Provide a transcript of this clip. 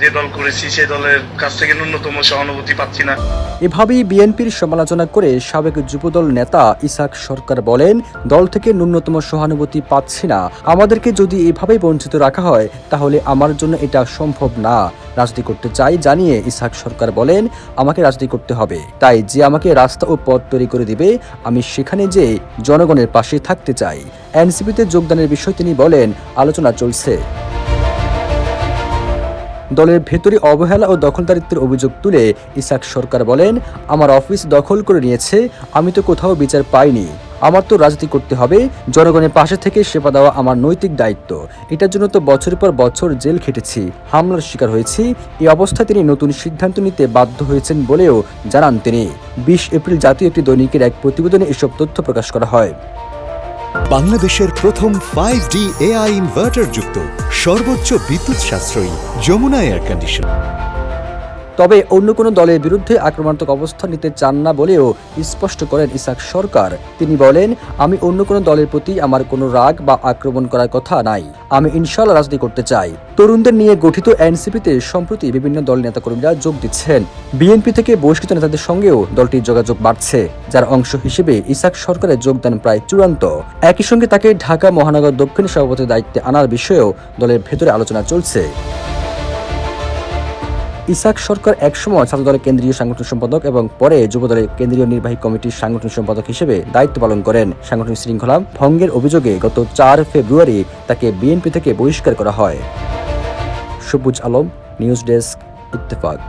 যে দল করেছি সেই দলের কাছ থেকে ন্যূনতম সহানুভূতি পাচ্ছি না। এভাবেই বিএনপির সমালোচনা করে সাবেক যুবদল নেতা ইসাক সরকার বলেন, দল থেকে ন্যূনতম সহানুভূতি পাচ্ছি না। আমাদেরকে যদি এভাবেই বঞ্চিত রাখা হয় তাহলে আমার জন্য এটা সম্ভব না। রাজনীতি করতে চাই জানিয়ে ইসাক সরকার বলেন, আমাকে রাজনীতি করতে হবে, তাই যে আমাকে রাস্তা ও পথ তৈরি করে দিবে আমি সেখানে যে জনগণের পাশে থাকতে চাই। এনসিপিতে যোগদানের বিষয়ে তিনি বলেন, আলোচনা চলছে। দলের ভেতরে অবহেলা ও দখলদারিত্বের অভিযোগ তুলে ইসাক সরকার বলেন, আমার অফিস দখল করে নিয়েছে, আমি তো কোথাও বিচার পাইনি। আমার তো রাজনীতি করতে হবে, জনগণের পাশে থেকে সেবা দেওয়া আমার নৈতিক দায়িত্ব। এটার জন্য তো বছরের পর বছর জেল খেটেছি, হামলার শিকার হয়েছি। এই অবস্থায় তিনি নতুন সিদ্ধান্ত নিতে বাধ্য হয়েছেন বলেও জানান তিনি। 20 এপ্রিল জাতীয় একটি দৈনিকের এক প্রতিবেদনে এসব তথ্য প্রকাশ করা হয়। বাংলাদেশের প্রথম 5D AI ইনভার্টার যুক্ত সর্বোচ্চ বিদ্যুৎ সাশ্রয়ী যমুনা এয়ার কন্ডিশন। তবে অন্য কোনো দলের বিরুদ্ধে আক্রমণাত্মক অবস্থান নিতে চান না বলেও স্পষ্ট করেন ইসাক সরকার। তিনি বলেন, আমি অন্য কোনো দলের প্রতি আমার কোনো রাগ বা আক্রমণ করার কথা নাই। আমি ইনশাআল্লাহ রাজনীতি করতে চাই। তরুণদের নিয়ে গঠিত এনসিপিতে সম্প্রতি বিভিন্ন দল নেতাকর্মীরা যোগ দিচ্ছেন। বিএনপি থেকে বহিষ্কৃত নেতাদের সঙ্গেও দলটির যোগাযোগ বাড়ছে, যার অংশ হিসেবে ইসাক সরকারের যোগদান প্রায় চূড়ান্ত। একই সঙ্গে তাকে ঢাকা মহানগর দক্ষিণ সভাপতির দায়িত্বে আনার বিষয়েও দলের ভেতরে আলোচনা চলছে। ইসাক সরকার একসময় ছাত্রদলের কেন্দ্রীয় সাংগঠনিক সম্পাদক এবং পরে যুবদলের কেন্দ্রীয় নির্বাহী কমিটির সাংগঠনিক সম্পাদক হিসেবে দায়িত্ব পালন করেন। সাংগঠনিক শৃঙ্খলা ভঙ্গের অভিযোগে গত 4 ফেব্রুয়ারি তাকে বিএনপি থেকে বহিষ্কার করা হয়। সবুজ আলম, নিউজ ডেস্ক, ইত্তেফাক।